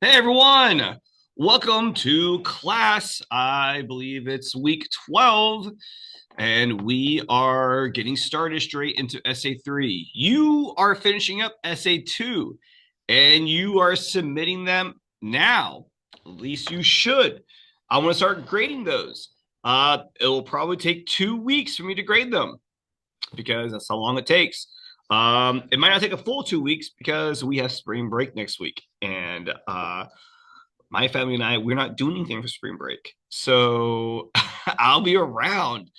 Hey everyone, welcome to class. I believe it's week 12, and we are getting started straight into Essay 3. You are finishing up Essay 2, and you are submitting them now. At least you should. I want to start grading those. It will probably take 2 weeks for me to grade them because that's how long it takes. It might not take a full 2 weeks because we have spring break next week, and my family and I, we're not doing anything for spring break. So I'll be around,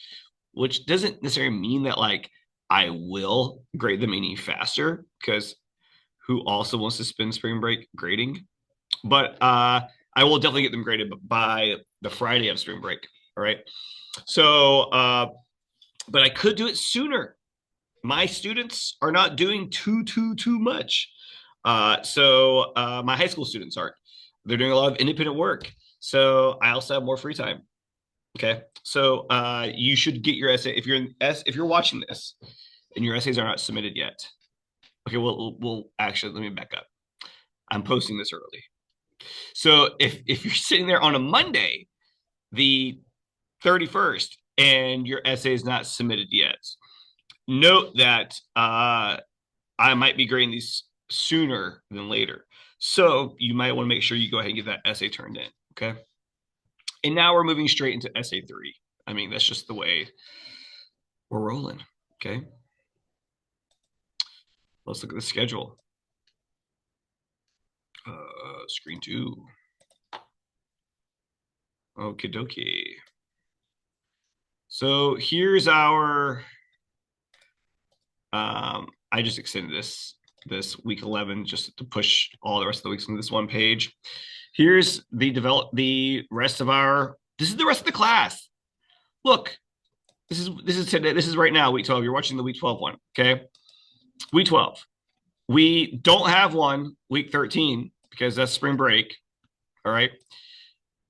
which doesn't necessarily mean that like I will grade them any faster because who also wants to spend spring break grading? But I will definitely get them graded by the Friday of spring break. All right. So, but I could do it sooner. My students are not doing too much. My high school students aren't. They're doing a lot of independent work. So I also have more free time. Okay. So you should get your essay if you're watching this and your essays are not submitted yet. Okay, we'll actually let me back up. I'm posting this early. So if you're sitting there on a Monday, the 31st, and your essay is not submitted yet, note that I might be grading these sooner than later. So you might want to make sure you go ahead and get that essay turned in. Okay. And now we're moving straight into essay 3. I mean, that's just the way we're rolling. Okay. Let's look at the schedule. Screen 2. Okie dokie. So here's our I just extended this week 11 just to push all the rest of the weeks into this one page. Here's the rest of our this is the rest of the class. Look, this is today. This is right now, week 12. You're watching the week 12 one. Okay. Week 12. We don't have one week 13 because that's spring break. All right.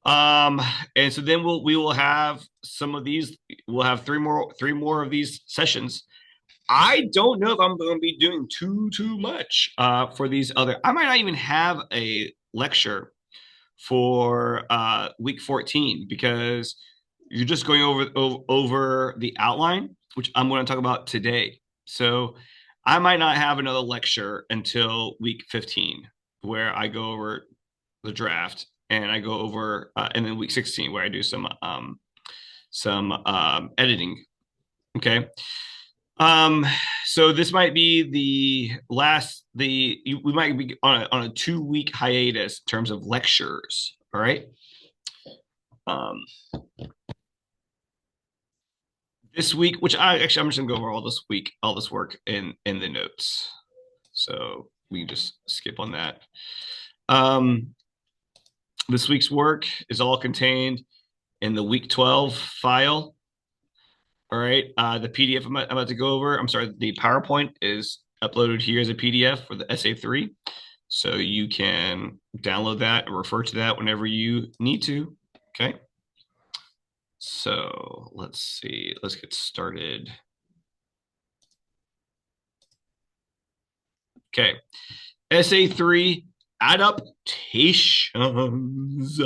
And so then we will have some of these. We'll have three more of these sessions. I don't know if I'm going to be doing too much for these other. I might not even have a lecture for week 14 because you're just going over the outline, which I'm going to talk about today. So I might not have another lecture until week 15, where I go over the draft and I go over, and then week 16 where I do some editing. Okay. Um, so this might be the last. We might be on a 2 week hiatus in terms of lectures. All right. Um, this week, which I'm just gonna go over all this work in the notes, so we can just skip on that. This week's work is all contained in the week 12 file. All right, the PDF I'm about to go over. I'm sorry, the PowerPoint is uploaded here as a PDF for the Essay 3, so you can download that and refer to that whenever you need to. Okay. So let's see. Let's get started. Okay. Essay 3, adaptations.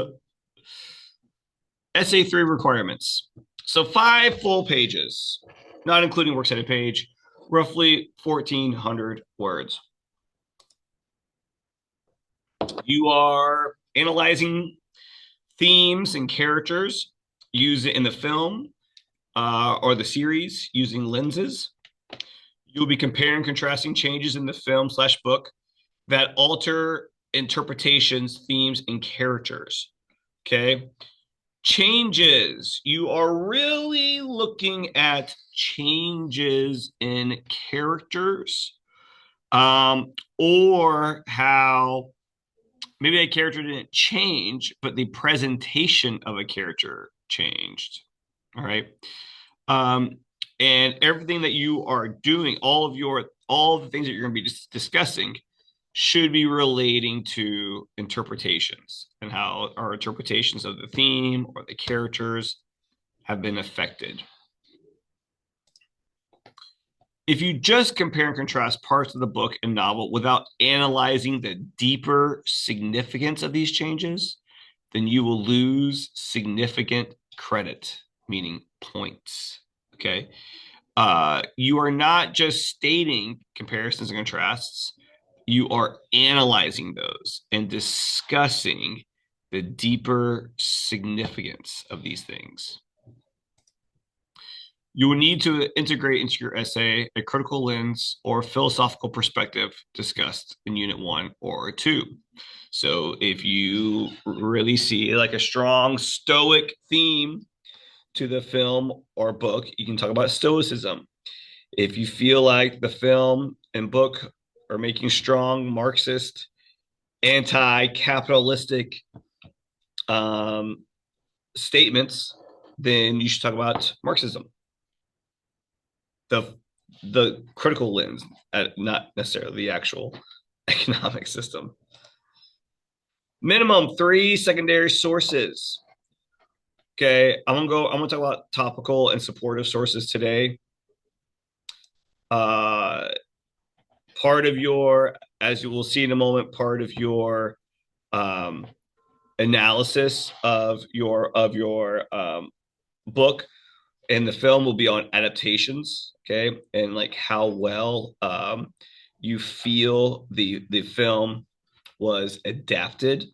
Essay 3 requirements. So 5 full pages, not including works cited page, roughly 1,400 words. You are analyzing themes and characters used in the film or the series using lenses. You'll be comparing and contrasting changes in the film/book that alter interpretations, themes, and characters. Okay. Changes. You are really looking at changes in characters, or how maybe a character didn't change, but the presentation of a character changed. All right. Um, and everything that you are doing, all the things that you're going to be discussing should be relating to interpretations and how our interpretations of the theme or the characters have been affected. If you just compare and contrast parts of the book and novel without analyzing the deeper significance of these changes, then you will lose significant credit, meaning points. Okay. You are not just stating comparisons and contrasts, you are analyzing those and discussing the deeper significance of these things. You will need to integrate into your essay a critical lens or philosophical perspective discussed in Unit 1 or 2. So if you really see like a strong Stoic theme to the film or book, you can talk about Stoicism. If you feel like the film and book are making strong Marxist, anti-capitalistic statements, then you should talk about Marxism. The critical lens, not necessarily the actual economic system. Minimum 3 secondary sources. Okay, I'm gonna talk about topical and supportive sources today. Part of your, as you will see in a moment, part of your analysis of your book and the film will be on adaptations, okay, and like how well you feel the film was adapted,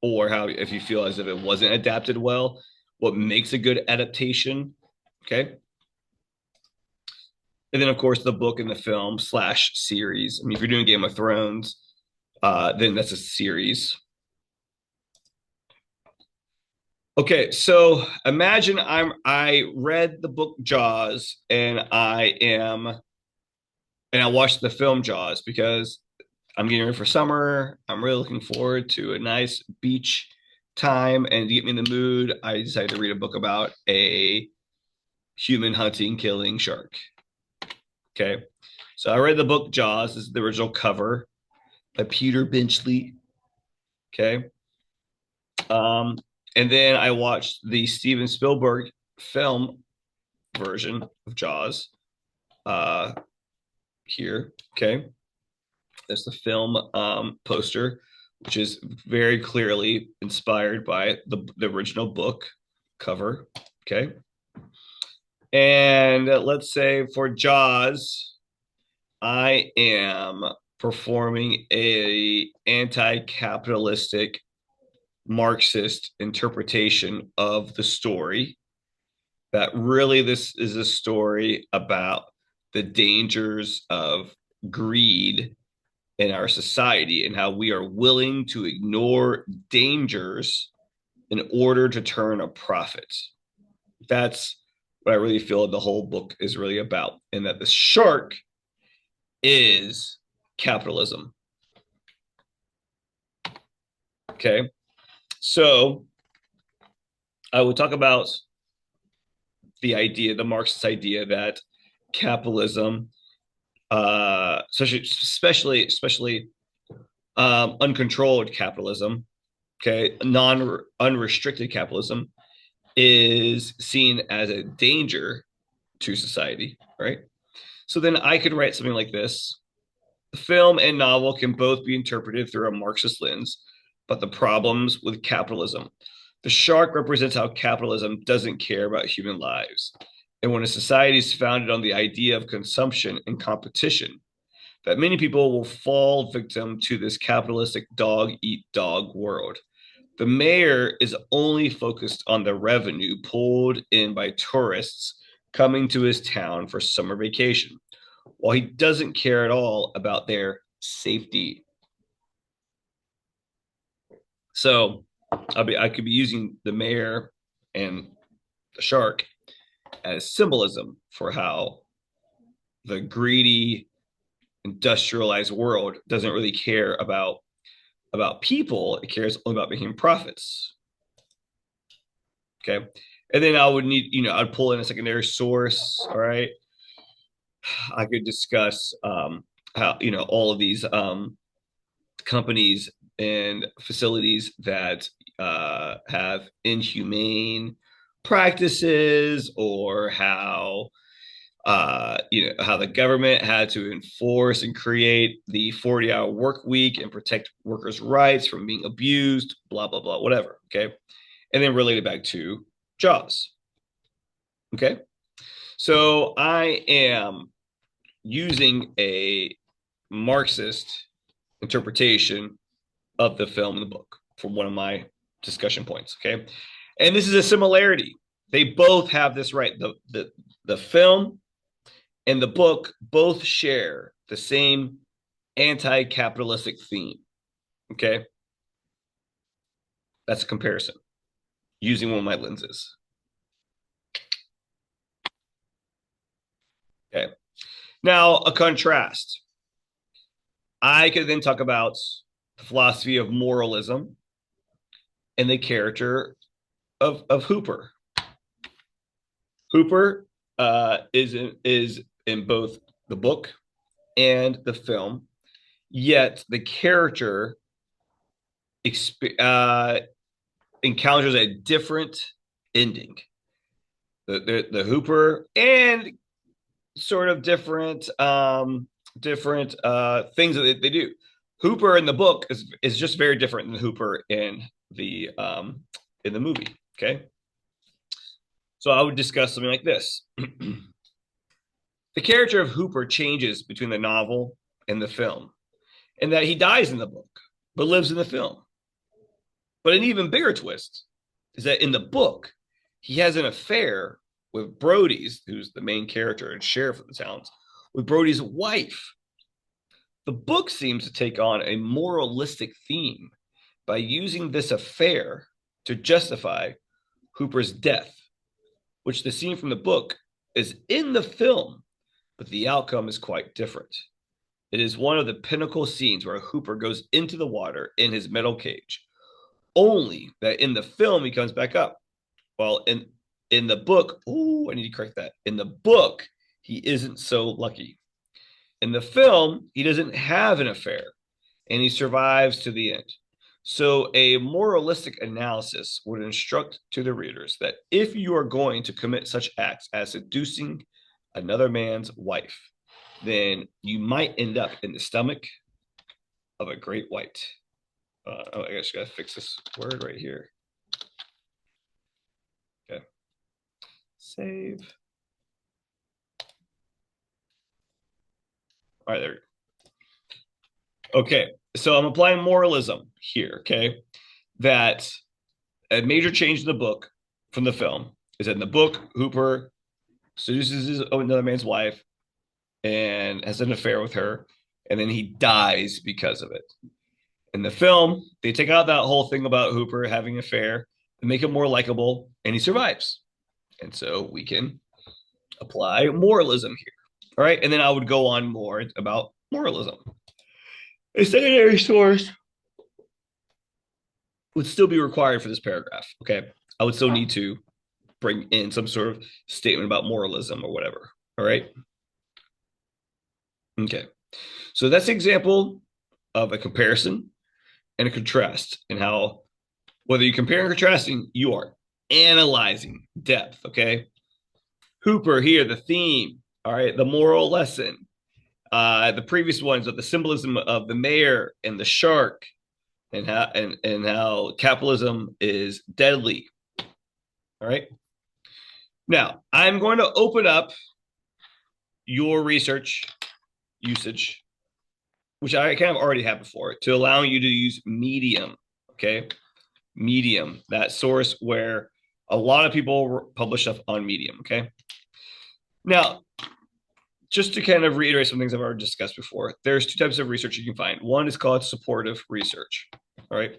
or how if you feel as if it wasn't adapted well, what makes a good adaptation, okay. And then of course the book and the film slash series. I mean, if you're doing Game of Thrones, then that's a series. Okay, so imagine I read the book Jaws and I watched the film Jaws because I'm getting ready for summer. I'm really looking forward to a nice beach time, and to get me in the mood, I decided to read a book about a human hunting, killing shark. Okay, so I read the book Jaws. This is the original cover by Peter Benchley. Okay, and then I watched the Steven Spielberg film version of Jaws. Here, okay. That's the film poster, which is very clearly inspired by the original book cover. Okay. And let's say for Jaws, I am performing a anti-capitalistic Marxist interpretation of the story. That really this is a story about the dangers of greed in our society and how we are willing to ignore dangers in order to turn a profit. That's what I really feel the whole book is really about, and that the shark is capitalism. Okay, so I will talk about the idea, the Marxist idea that capitalism, especially uncontrolled capitalism, okay, unrestricted capitalism, is seen as a danger to society, right? So then I could write something like this. The film and novel can both be interpreted through a Marxist lens, but the problems with capitalism. The shark represents how capitalism doesn't care about human lives. And when a society is founded on the idea of consumption and competition, that many people will fall victim to this capitalistic dog eat dog world. The mayor is only focused on the revenue pulled in by tourists coming to his town for summer vacation, while he doesn't care at all about their safety. So I could be using the mayor and the shark as symbolism for how the greedy, industrialized world doesn't really care about people. It cares only about making profits. Okay. And then I would need, I'd pull in a secondary source. All right. I could discuss how, all of these companies and facilities that have inhumane practices, or how how the government had to enforce and create the 40-hour work week and protect workers' rights from being abused, blah, blah, blah, whatever. Okay. And then relate it back to Jaws. Okay. So I am using a Marxist interpretation of the film and the book for one of my discussion points. Okay. And this is a similarity. They both have this right. The film and the book both share the same anti-capitalistic theme. Okay. That's a comparison using one of my lenses. Okay. Now, a contrast. I could then talk about the philosophy of moralism and the character of Hooper. Hooper is in both the book and the film, yet the character encounters a different ending. The Hooper and sort of different things that they do. Hooper in the book is just very different than Hooper in the movie. Okay, so I would discuss something like this. The character of Hooper changes between the novel and the film, and that he dies in the book but lives in the film. But an even bigger twist is that in the book, he has an affair with Brody's, who's the main character and sheriff of the towns, with Brody's wife. The book seems to take on a moralistic theme by using this affair to justify Hooper's death, which the scene from the book is in the film, but the outcome is quite different. It is one of the pinnacle scenes where Hooper goes into the water in his metal cage, only that in the film he comes back up. Well, in the book, I need to correct that. In the book, he isn't so lucky. In the film, he doesn't have an affair, and he survives to the end. So a moralistic analysis would instruct to the readers that if you are going to commit such acts as seducing another man's wife, then you might end up in the stomach of a great white. I guess I gotta fix this word right here. Okay. Save. All right, there. Okay, so I'm applying moralism here, okay? That a major change in the book from the film is that in the book, Hooper seduces another man's wife and has an affair with her, and then he dies because of it. In the film, they take out that whole thing about Hooper having an affair and make him more likable, and he survives. And so we can apply moralism here. All right, and then I would go on more about moralism. A secondary source would still be required for this paragraph. Okay, I would still need to bring in some sort of statement about moralism or whatever. All right. Okay, so that's an example of a comparison and a contrast, and how whether you compare and contrasting, you are analyzing depth. Okay, Hooper here, the theme. All right, the moral lesson. The previous ones of the symbolism of the mayor and the shark, and how capitalism is deadly. All right. Now I'm going to open up your research usage, which I kind of already have before, to allow you to use Medium. Okay, Medium, that source where a lot of people publish stuff on Medium. Okay. Now, just to kind of reiterate some things I've already discussed before, there's two types of research you can find. One is called supportive research. All right.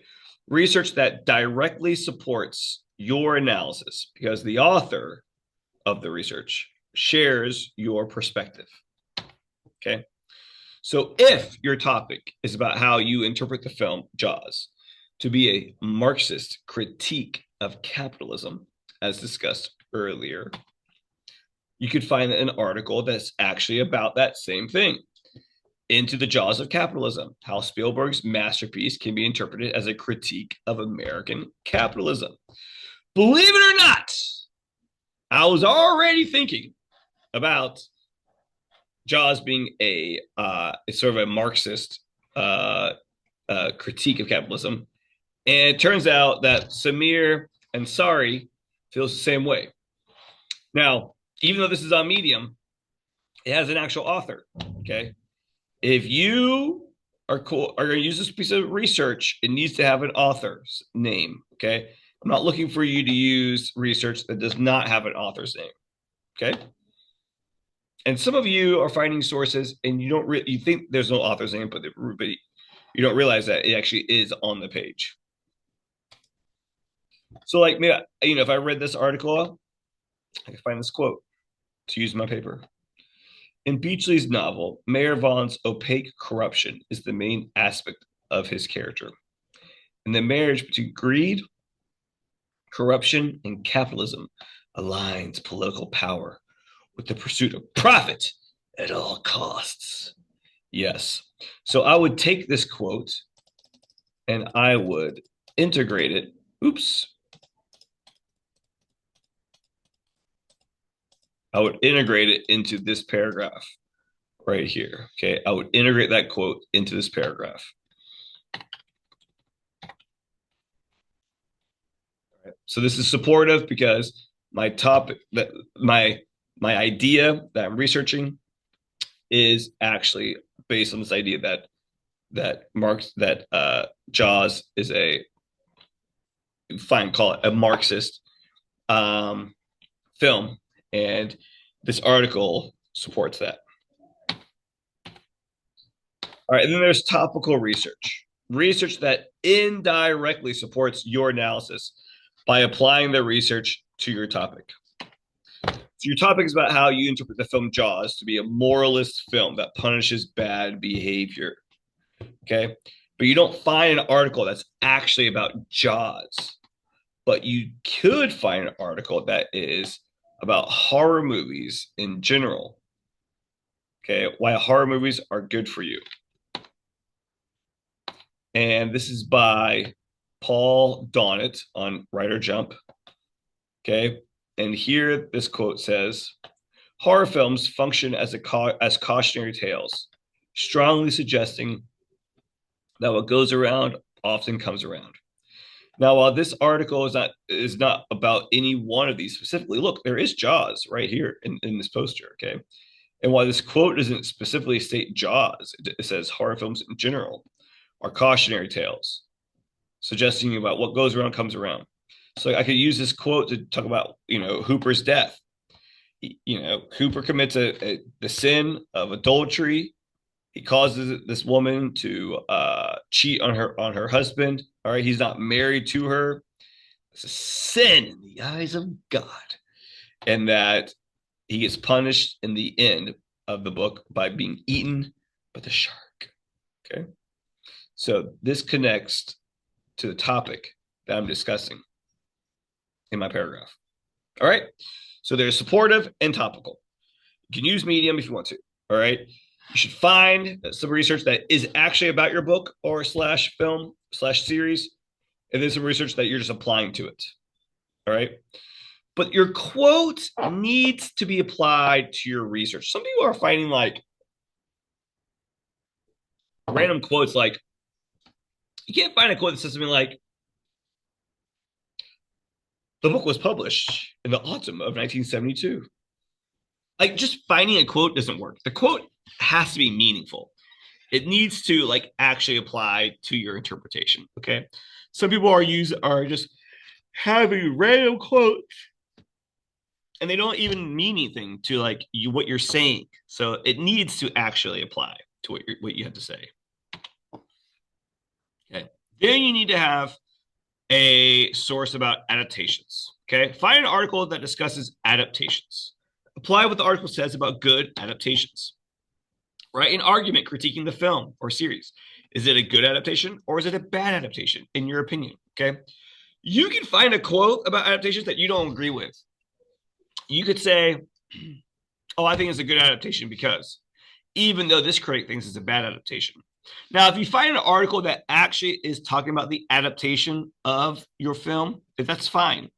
Research that directly supports your analysis because the author of the research shares your perspective. Okay. So if your topic is about how you interpret the film Jaws to be a Marxist critique of capitalism, as discussed earlier, you could find an article that's actually about that same thing. Into the Jaws of Capitalism, how Spielberg's masterpiece can be interpreted as a critique of American capitalism. Believe it or not, I was already thinking about Jaws being it's sort of a Marxist critique of capitalism. And it turns out that Samir Ansari feels the same way. Now, even though this is on Medium, it has an actual author. Okay. If you are going to use this piece of research, it needs to have an author's name. Okay. I'm not looking for you to use research that does not have an author's name. Okay. And some of you are finding sources and you think there's no author's name, but you don't realize that it actually is on the page. So like, if I read this article, I can find this quote to use in my paper. In Beachley's novel, Mayor Vaughn's opaque corruption is the main aspect of his character. And the marriage between greed, corruption, and capitalism aligns political power with the pursuit of profit at all costs. Yes. So I would take this quote and I would integrate it. Oops. I would integrate it into this paragraph right here. Okay. I would integrate that quote into this paragraph. Right. So this is supportive because my topic that my idea that I'm researching is actually based on this idea that Jaws is call it a Marxist film, and this article supports that. All right, and then there's topical research that indirectly supports your analysis by applying the research to your topic. So your topic is about how you interpret the film Jaws to be a moralist film that punishes bad behavior. Okay. But you don't find an article that's actually about Jaws. But you could find an article that is about horror movies in general. Okay. Why horror movies are good for you. And this is by Paul Donnett on Writer Jump. Okay. And here this quote says, horror films function as cautionary tales, strongly suggesting that what goes around often comes around. Now, while this article is not about any one of these specifically, look, there is Jaws right here in this poster, okay? And while this quote doesn't specifically state Jaws, it says horror films in general are cautionary tales, suggesting about what goes around comes around. So I could use this quote to talk about, Hooper's death. Hooper commits the sin of adultery. He causes this woman to cheat on her husband. All right, he's not married to her. It's a sin in the eyes of God, and that he gets punished in the end of the book by being eaten by the shark. Okay, so this connects to the topic that I'm discussing in my paragraph. All right, so there's supportive and topical. You can use Medium if you want to. All right, you should find some research that is actually about your book or /film/series, and then some research that you're just applying to it. All right, but your quote needs to be applied to your research. Some people are finding like random quotes, like you can't find a quote that says something like, the book was published in the autumn of 1972. Like, just finding a quote doesn't work. The quote has to be meaningful. It needs to actually apply to your interpretation. Okay. Some people are just having random quotes and they don't even mean anything to what you're saying. So it needs to actually apply to what you have to say. Okay. Then you need to have a source about adaptations. Okay. Find an article that discusses adaptations. Apply what the article says about good adaptations. Write an argument critiquing the film or series. Is it a good adaptation or is it a bad adaptation, in your opinion? Okay. You can find a quote about adaptations that you don't agree with. You could say, oh, I think it's a good adaptation because, even though this critic thinks it's a bad adaptation. Now, if you find an article that actually is talking about the adaptation of your film, that's fine.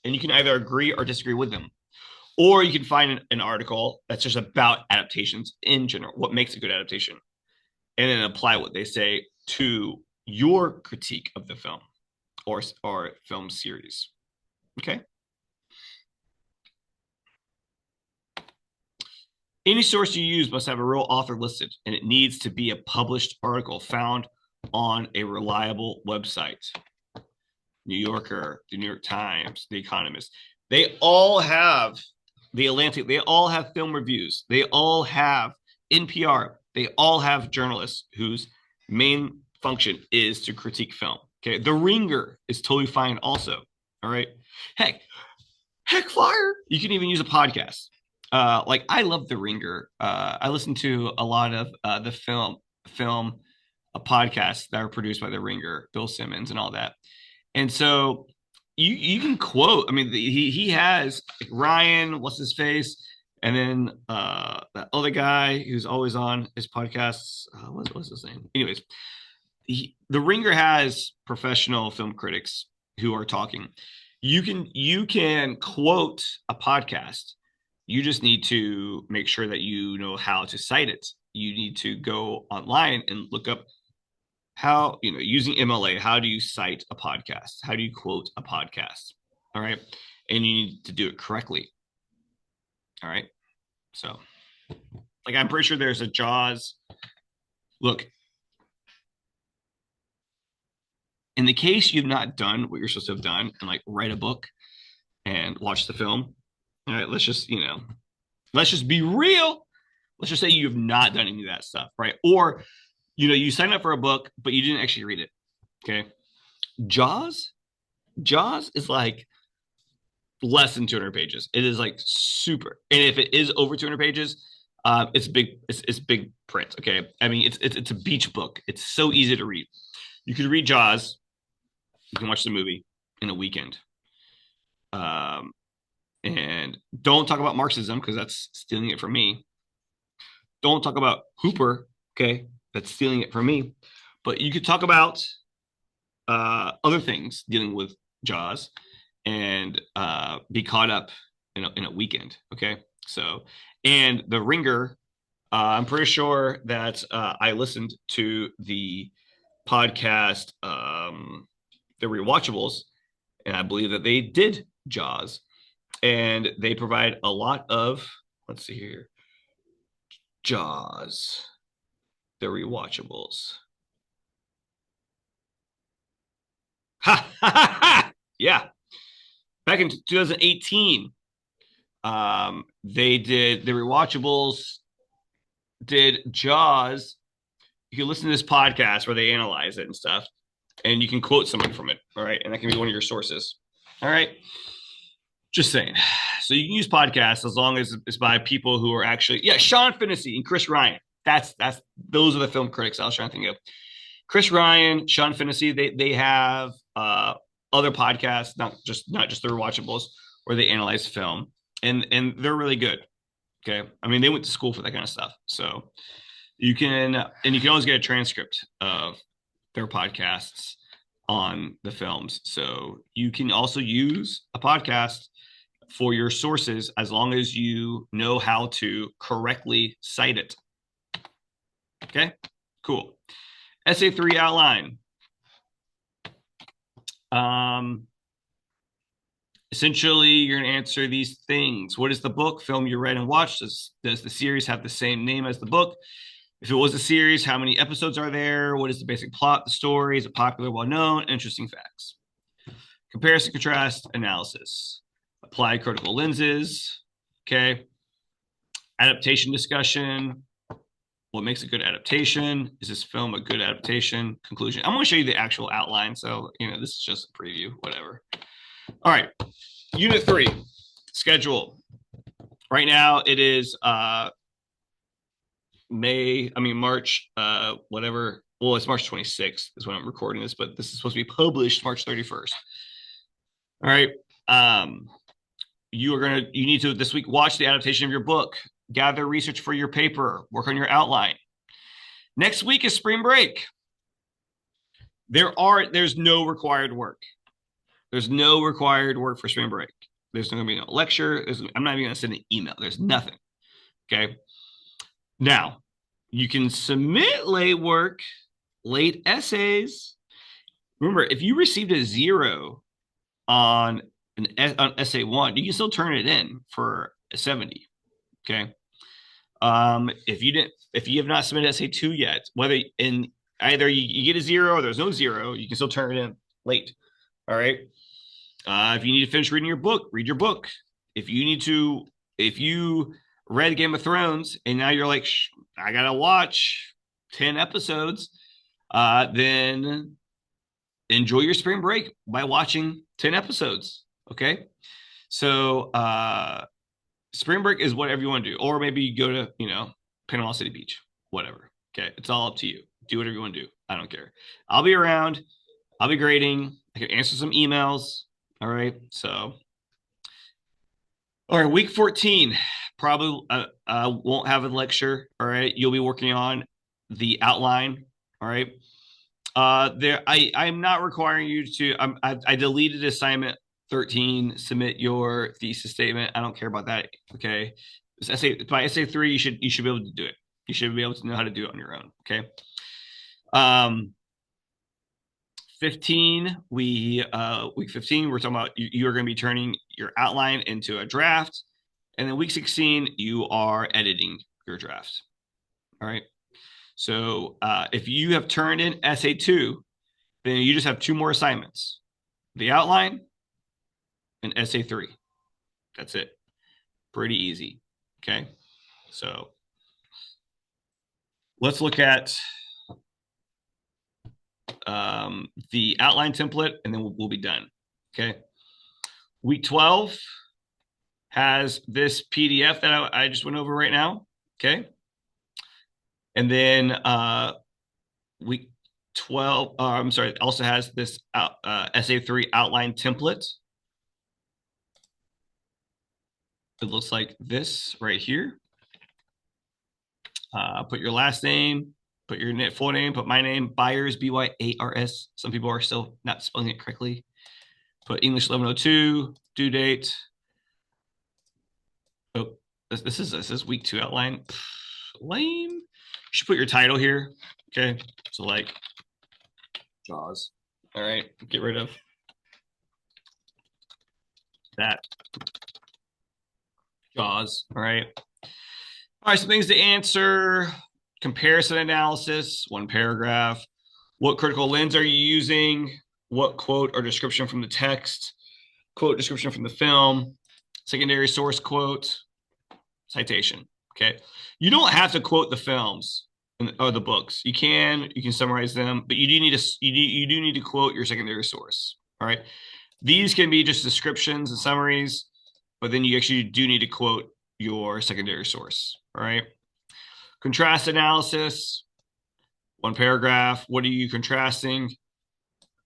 And you can either agree or disagree with them. Or you can find an article that's just about adaptations in general, what makes a good adaptation, and then apply what they say to your critique of the film or film series. Okay. Any source you use must have a real author listed, and it needs to be a published article found on a reliable website. New Yorker, the New York Times, The Economist. They all have the Atlantic. They all have film reviews. They all have NPR. They all have journalists whose main function is to critique film. Okay. The Ringer is totally fine also. All right. Heck, fire. You can even use a podcast. Like I love The Ringer. I listen to a lot of the film podcasts that are produced by The Ringer, Bill Simmons and all that. And so you can quote. I mean, he has like Ryan, what's his face, and then that other guy who's always on his podcasts. What's his name? Anyways, the Ringer has professional film critics who are talking. You can quote a podcast. You just need to make sure that you know how to cite it. You need to go online and look up how, using MLA, how do you cite a podcast? How do you quote a podcast? All right. And you need to do it correctly. All right. So, like, I'm pretty sure there's a Jaws. Look, in the case you've not done what you're supposed to have done and like write a book and watch the film, all right, let's just be real. Let's just say you have not done any of that stuff, right? Or, you signed up for a book, but you didn't actually read it. Okay. Jaws is like less than 200 pages. It is like super. And if it is over 200 pages, it's big. It's big print. Okay. I mean, it's a beach book. It's so easy to read. You could read Jaws. You can watch the movie in a weekend. And don't talk about Marxism because that's stealing it from me. Don't talk about Hooper. Okay. That's stealing it from me. But you could talk about other things dealing with Jaws and be caught up in a weekend. Okay. So, and The Ringer, I'm pretty sure that I listened to the podcast, The Rewatchables, and I believe that they did Jaws, and they provide a lot of, let's see here, Jaws, The Rewatchables. Ha ha ha ha! Yeah. Back in 2018, they did The Rewatchables, did Jaws. You can listen to this podcast where they analyze it and stuff, and you can quote someone from it. All right. And that can be one of your sources. All right. Just saying. So you can use podcasts as long as it's by people who are actually, Sean Finney and Chris Ryan. Those are the film critics I was trying to think of. Chris Ryan, Sean Finney, they have other podcasts, not just the Rewatchables, where they analyze film, and they're really good. Okay. I mean, they went to school for that kind of stuff. So you can always get a transcript of their podcasts on the films. So you can also use a podcast for your sources as long as you know how to correctly cite it. Okay, cool. Essay 3 outline. Essentially, you're going to answer these things. What is the book, film you read and watched? Does the series have the same name as the book? If it was a series, how many episodes are there? What is the basic plot, the story? Is it popular, well-known? Interesting facts. Comparison, contrast, analysis. Apply critical lenses. Okay. Adaptation discussion. What makes a good adaptation? Is this film a good adaptation? Conclusion. I'm going to show you the actual outline. So, this is just a preview, whatever. All right. Unit 3, schedule. Right now it is March, whatever. Well, it's March 26th is when I'm recording this, but this is supposed to be published March 31st. All right. You need to this week watch the adaptation of your book, gather research for your paper, work on your outline. Next week is spring break. There's no required work. There's no required work for spring break. There's not going to be no lecture. I'm not even going to send an email. There's nothing. Okay. Now, you can submit late work, late essays. Remember, if you received a 0 on on essay 1, you can still turn it in for a 70. Okay. If you have not submitted essay 2 yet, whether in either you get a 0 or there's no 0, you can still turn it in late. All right. If you need to finish reading your book, read your book. If you read Game of Thrones and now you're like, I gotta watch 10 episodes, then enjoy your spring break by watching 10 episodes. Okay. So spring break is whatever you want to do. Or maybe you go to, Panama City Beach, whatever. Okay. It's all up to you. Do whatever you want to do. I don't care. I'll be around. I'll be grading. I can answer some emails. All right. So, all right. Week 14, probably won't have a lecture. All right. You'll be working on the outline. All right. I'm not requiring you to. I deleted assignment 13. Submit your thesis statement. I don't care about that. Okay. By essay 3, you should be able to do it. You should be able to know how to do it on your own. Okay. 15, week 15, we're talking about you are going to be turning your outline into a draft. And then week 16, you are editing your draft. All right. So if you have turned in essay 2, then you just have 2 more assignments, the outline and essay 3. That's it. Pretty easy. Okay. So let's look at the outline template, and then we'll be done. Okay. Week 12 has this PDF that I just went over right now. Okay. And then week 12, I'm sorry, it also has this essay 3 outline template. It looks like this right here. Put your last name, put your full name, put my name, Byers, B-Y-A-R-S. Some people are still not spelling it correctly. Put English1102, due date. Oh, this is week 2 outline. Lame. You should put your title here. Okay. So like Jaws. All right. Get rid of that. Jaws. All right. All right. Some things to answer. Comparison analysis, 1 paragraph. What critical lens are you using? What quote or description from the text? Quote description from the film. Secondary source quote. Citation. Okay. You don't have to quote the films or the books. You can summarize them, but you do need to quote your secondary source. All right. These can be just descriptions and summaries, but then you actually do need to quote your secondary source. All right. Contrast analysis, 1 paragraph. What are you contrasting?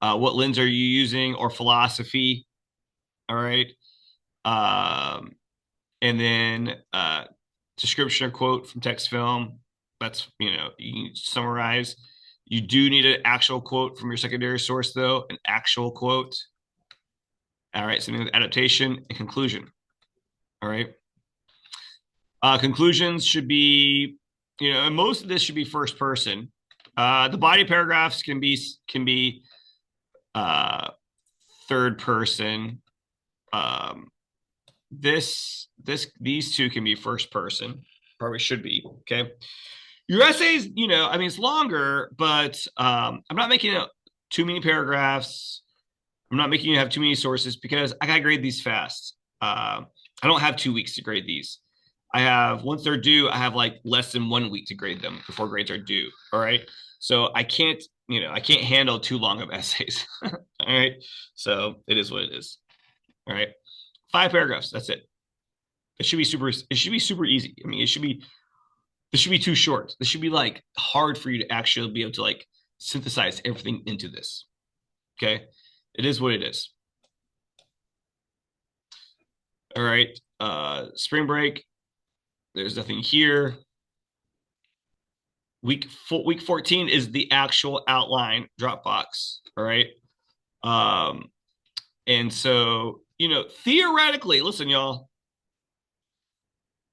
What lens are you using, or philosophy? All right. And then description or quote from text film. That's, you can summarize. You do need an actual quote from your secondary source, though, an actual quote. All right. Something with adaptation and conclusion. All right. Conclusions should be, and most of this should be first person. The body paragraphs can be third person. These 2 can be first person. Probably should be. Okay. Your essays, it's longer, but I'm not making it too many paragraphs. I'm not making you have too many sources because I gotta grade these fast. I don't have 2 weeks to grade these. Once they're due, I have like less than 1 week to grade them before grades are due. All right. So I can't handle too long of essays. All right. So it is what it is. All right. 5 paragraphs. That's it. It should be super easy. I mean, this should be too short. This should be like hard for you to actually be able to like synthesize everything into this. Okay. It is what it is. All right. Spring break. There's nothing here. Week 14 is the actual outline Dropbox. All right. And so, theoretically, listen, y'all,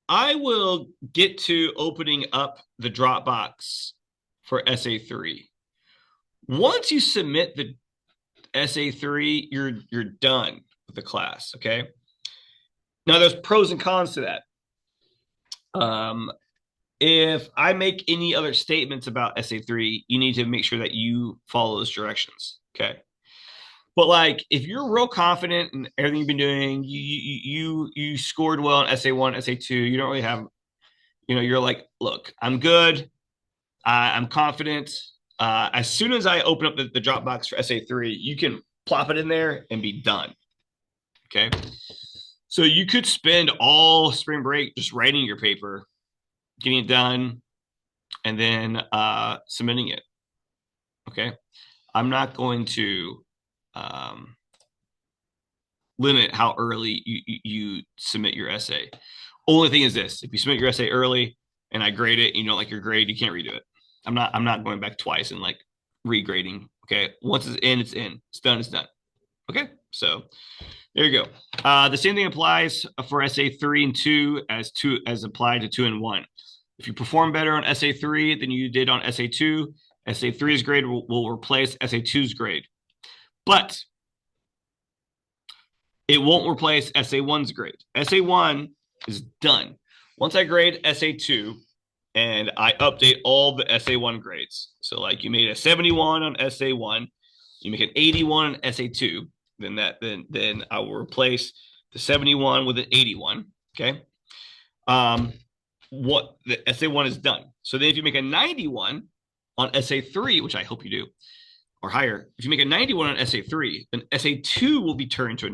I will get to opening up the Dropbox for SA3. Once you submit the SA3, you're done with the class, okay? Now there's pros and cons to that. If I make any other statements about SA3, you need to make sure that you follow those directions, okay? But like, if you're real confident in everything you've been doing, you scored well in SA1, SA2. You don't really have, you're like, look, I'm good. I'm confident. As soon as I open up the Dropbox for SA3, you can plop it in there and be done. Okay. So you could spend all spring break just writing your paper, getting it done, and then submitting it. Okay. I'm not going to limit how early you submit your essay. Only thing is this: if you submit your essay early and I grade it, and you don't like your grade, you can't redo it. I'm not going back twice and like regrading. Okay. Once it's in, it's in. It's done, it's done. Okay. So there you go. The same thing applies for SA3 and 2 as applied to 2 and 1. If you perform better on SA3 than you did on SA2, SA3's grade will replace SA2's grade. But it won't replace SA1's grade. SA1 is done. Once I grade SA2 and I update all the SA1 grades. So like you made a 71 on SA1, you make an 81 on SA2, then I will replace the 71 with an 81. Okay. What the SA1 is done. So then if you make a 91 on SA3, which I hope you do, or higher, if you make a 91 on SA3, then SA2 will be turned to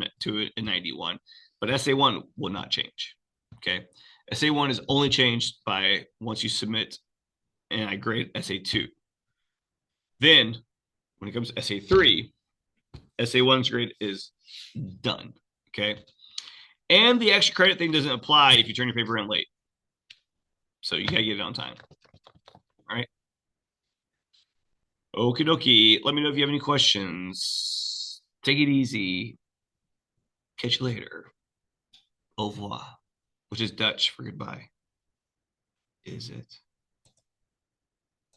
a 91, but SA1 will not change. Okay. SA1 is only changed by once you submit and I grade SA2. Then when it comes to SA3, SA1's grade is done. Okay. And the extra credit thing doesn't apply if you turn your paper in late. So you got to get it on time. All right. Okie dokie. Let me know if you have any questions. Take it easy. Catch you later. Au revoir, which is Dutch for goodbye. Is it?